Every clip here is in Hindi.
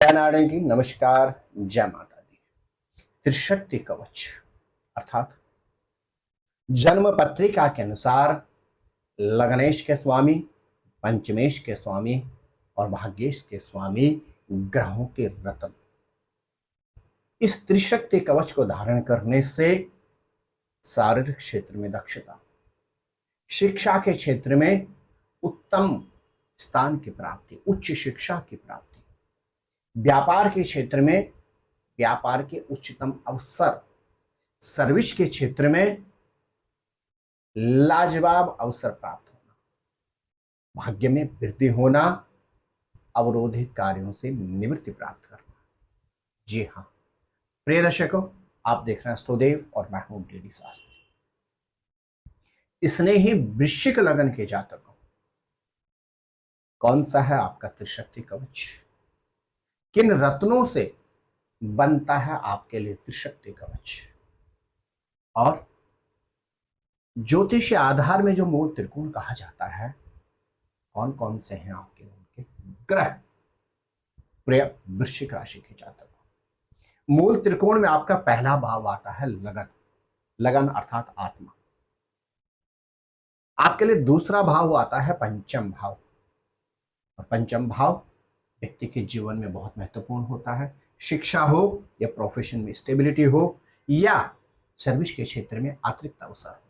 जय नारायण की नमस्कार, जय माता दी। त्रिशक्ति कवच अर्थात जन्म पत्रिका के अनुसार लग्नेश के स्वामी, पंचमेश के स्वामी और भाग्येश के स्वामी ग्रहों के रत्न। इस त्रिशक्ति कवच को धारण करने से शारीरिक क्षेत्र में दक्षता, शिक्षा के क्षेत्र में उत्तम स्थान की प्राप्ति, उच्च शिक्षा की प्राप्ति, व्यापार के क्षेत्र में व्यापार के उच्चतम अवसर, सर्विस के क्षेत्र में लाजवाब अवसर प्राप्त होना, भाग्य में वृद्धि होना, अवरोधित कार्यों से निवृत्ति प्राप्त करना। जी हाँ प्रिय दर्शकों, आप देख रहे हैं स्टोदेव और मैं हूं डीडी शास्त्री। स्नेही वृश्चिक लगन के जातकों, कौन सा है आपका त्रिशक्ति कवच? किन रत्नों से बनता है आपके लिए त्रिशक्ति कवच? और ज्योतिष आधार में जो मूल त्रिकोण कहा जाता है, कौन कौन से हैं आपके उनके ग्रह? प्रिय वृश्चिक राशि के जातकों, मूल त्रिकोण में आपका पहला भाव आता है लगन। लगन अर्थात आत्मा। आपके लिए दूसरा भाव आता है पंचम भाव, और पंचम भाव व्यक्ति के जीवन में बहुत महत्वपूर्ण होता है। शिक्षा हो या प्रोफेशन में स्टेबिलिटी हो या सर्विस के क्षेत्र में अतिरिक्त अवसर हो।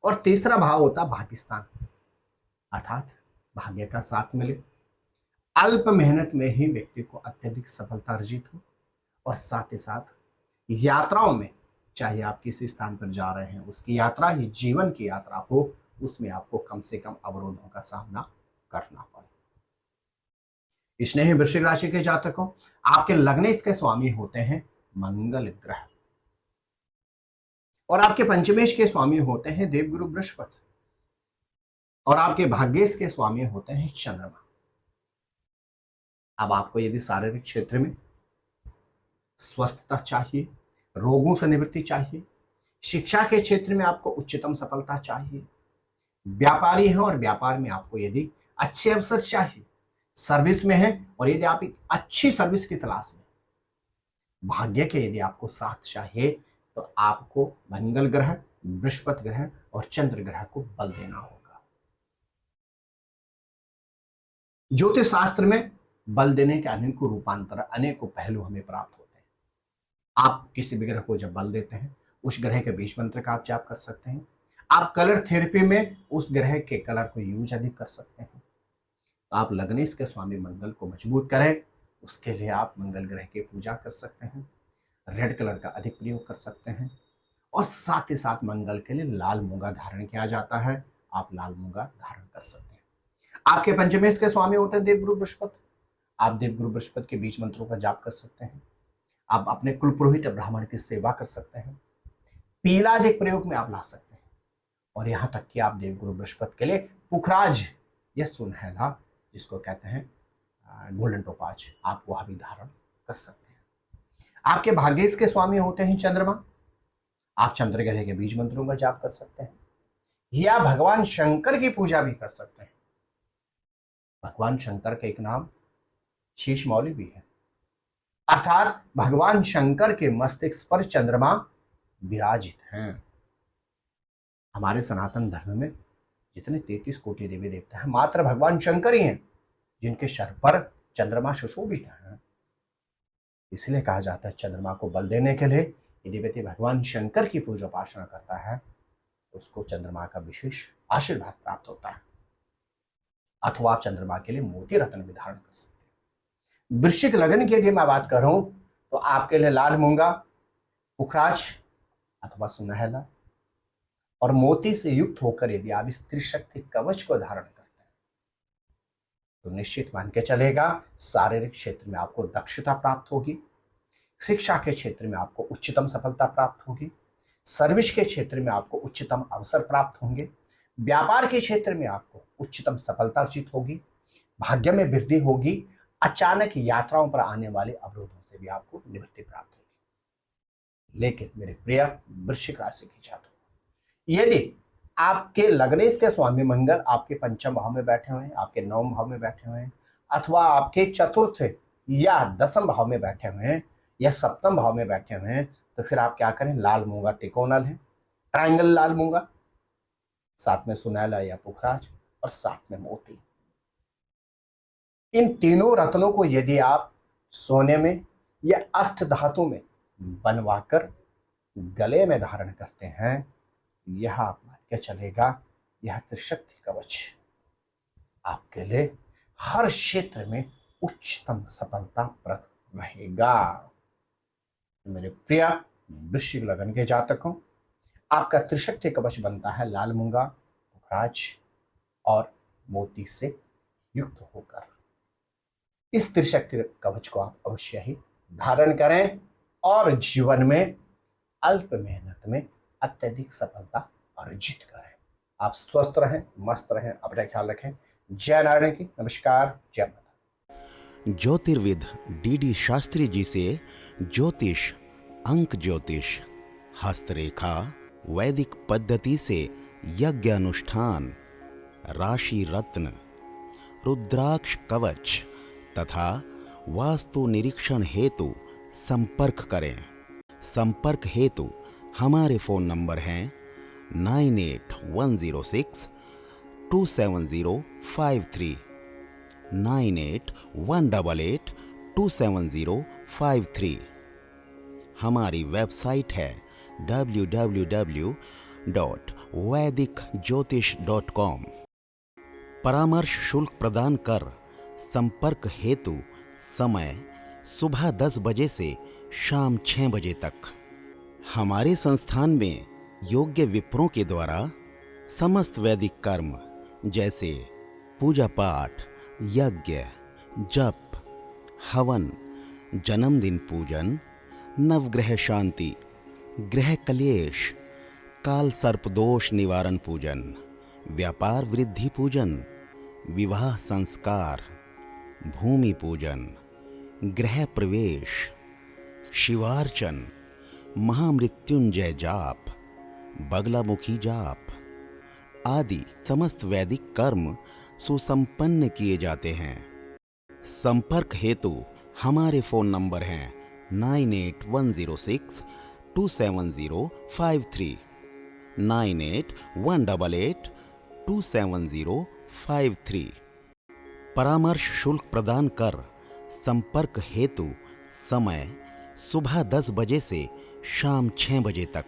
और तीसरा भाव होता है भाग्यस्थान, अर्थात भाग्य का साथ मिले, अल्प मेहनत में ही व्यक्ति को अत्यधिक सफलता अर्जित हो, और साथ ही साथ यात्राओं में, चाहे आप किसी स्थान पर जा रहे हैं उसकी यात्रा ही जीवन की यात्रा हो, उसमें आपको कम से कम अवरोधों का सामना करना पड़े। स्नेही वृश्चिक राशि के जातकों, आपके लग्नेश के स्वामी होते हैं मंगल ग्रह, और आपके पंचमेश के स्वामी होते हैं देवगुरु बृहस्पति, और आपके भाग्येश के स्वामी होते हैं चंद्रमा। अब आपको यदि शारीरिक क्षेत्र में स्वस्थता चाहिए, रोगों से निवृत्ति चाहिए, शिक्षा के क्षेत्र में आपको उच्चतम सफलता चाहिए, व्यापारी हैं और व्यापार में आपको यदि अच्छे अवसर चाहिए, सर्विस में है और यदि आप एक अच्छी सर्विस की तलाश में, भाग्य के यदि आपको साथ चाहिए, तो आपको मंगल ग्रह, बृहस्पति ग्रह और चंद्र ग्रह को बल देना होगा। ज्योतिष शास्त्र में बल देने के अनेकों रूपांतर, अनेकों पहलू हमें प्राप्त होते हैं। आप किसी भी ग्रह को जब बल देते हैं, उस ग्रह के बीज मंत्र का आप जाप कर सकते हैं। आप कलर थेरेपी में उस ग्रह के कलर को यूज अधिक कर सकते हैं। तो आप लग्नेश के स्वामी मंगल को मजबूत करें, उसके लिए आप मंगल ग्रह की पूजा कर सकते हैं, रेड कलर का अधिक प्रयोग कर सकते हैं, और साथ ही साथ मंगल के लिए लाल मूंगा धारण किया जाता है, आप लाल मूंगा धारण कर सकते हैं। आपके पंचमेश के स्वामी होते हैं देवगुरु बृहस्पति, आप देवगुरु बृहस्पति के बीज मंत्रों का जाप कर सकते हैं। आप अपने कुल पुरोहित ब्राह्मण की सेवा कर सकते हैं, पीला अधिक प्रयोग में आप ला सकते हैं, और यहां तक कि आप देवगुरु बृहस्पति के लिए पुखराज या सुनहला, जिसको कहते हैं गोल्डन टोपाज, आप वह भी धारण कर सकते हैं। आपके भाग्येश के स्वामी होते हैं चंद्रमा, आप चंद्र ग्रह के बीज मंत्रों का जाप कर सकते हैं, या भगवान शंकर की पूजा भी कर सकते हैं। भगवान शंकर का एक नाम शीश मौली भी है, अर्थात भगवान शंकर के मस्तिष्क पर चंद्रमा विराजित हैं। हमारे सनातन धर्म में जितने 33 कोटि देवी देवता हैं, मात्र भगवान शंकर ही हैं जिनके सर पर चंद्रमा सुशोभित है। इसलिए कहा जाता है चंद्रमा को बल देने के लिए यदि व्यक्ति भगवान शंकर की पूजा उपासना करता है, उसको चंद्रमा का विशेष आशीर्वाद प्राप्त होता है। अथवा आप चंद्रमा के लिए मोती रत्न भी धारण कर सकते हैं। वृश्चिक लगन की यदि मैं बात करूं, तो आपके लिए लाल मूंगा, पुखराज अथवा सुनहला और मोती से युक्त होकर यदि आप इस त्रिशक्ति कवच को धारण करते हैं, तो निश्चित मान के चलेगा शारीरिक क्षेत्र में आपको दक्षता प्राप्त होगी, शिक्षा के क्षेत्र में आपको उच्चतम सफलता प्राप्त होगी, सर्विस के क्षेत्र में आपको उच्चतम अवसर प्राप्त होंगे, व्यापार के क्षेत्र में आपको उच्चतम सफलता अर्जित होगी, भाग्य में वृद्धि होगी, अचानक यात्राओं पर आने वाले अवरोधों से भी आपको निवृत्ति प्राप्त होगी। लेकिन मेरे प्रिय वृश्चिक राशि के जातकों, यदि आपके लग्नेश के स्वामी मंगल आपके पंचम भाव में बैठे हुए हैं, आपके नवम भाव में बैठे हुए हैं, अथवा आपके चतुर्थ या दसम भाव में बैठे हुए हैं या सप्तम भाव में बैठे हुए हैं, तो फिर आप क्या करें, लाल मूंगा तिकोनल है, ट्रायंगल लाल मूंगा, साथ में सुनैला या पुखराज और साथ में मोती। इन तीनों रत्नों को यदि आप सोने में या अष्ट धातु में बनवाकर गले में धारण करते हैं, यह आप मान के चलेगा, यह त्रिशक्ति कवच आपके लिए हर क्षेत्र में उच्चतम सफलता प्रद रहेगा। मेरे प्रिय वृश्चिक लगन के जातकों, आपका त्रिशक्ति कवच बनता है लाल मूंगा, पुखराज और मोती से युक्त होकर। इस त्रिशक्ति कवच को आप अवश्य ही धारण करें और जीवन में अल्प मेहनत में अत्यधिक सफलता अर्जित करें। आप स्वस्थ रहें, मस्त रहें, अपना ख्याल रखें। जय नारायण की। नमस्कार, जय माता। ज्योतिर्विद डीडी शास्त्री जी से ज्योतिष, अंक ज्योतिष, हस्तरेखा, वैदिक पद्धति से यज्ञ अनुष्ठान, राशि रत्न, रुद्राक्ष कवच तथा वास्तु निरीक्षण हेतु संपर्क करें। संपर्क हेतु हमारे फोन नंबर हैं 981627053981882705 9818827053। हमारी वेबसाइट है www.vedicjyotish.com। परामर्श शुल्क प्रदान कर संपर्क हेतु समय सुबह 10 बजे से शाम 6 बजे तक। हमारे संस्थान में योग्य विप्रों के द्वारा समस्त वैदिक कर्म जैसे पूजा पाठ, यज्ञ, जप, हवन, जन्मदिन पूजन, नवग्रह शांति, ग्रह कलेश, काल सर्प दोष निवारण पूजन, व्यापार वृद्धि पूजन, विवाह संस्कार, भूमि पूजन, गृह प्रवेश, शिवार्चन, महामृत्युंजय जाप, बगलामुखी जाप आदि समस्त वैदिक कर्म सुसंपन्न किए जाते हैं। संपर्क हेतु हमारे फोन नंबर हैं 9810627053, 9818827053। परामर्श शुल्क प्रदान कर संपर्क हेतु समय सुबह 10 बजे से शाम 6 बजे तक।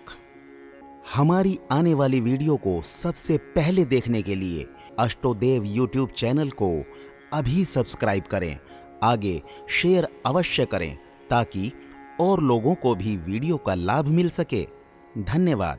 हमारी आने वाली वीडियो को सबसे पहले देखने के लिए अष्टोदेव यूट्यूब चैनल को अभी सब्सक्राइब करें। आगे शेयर अवश्य करें ताकि और लोगों को भी वीडियो का लाभ मिल सके। धन्यवाद।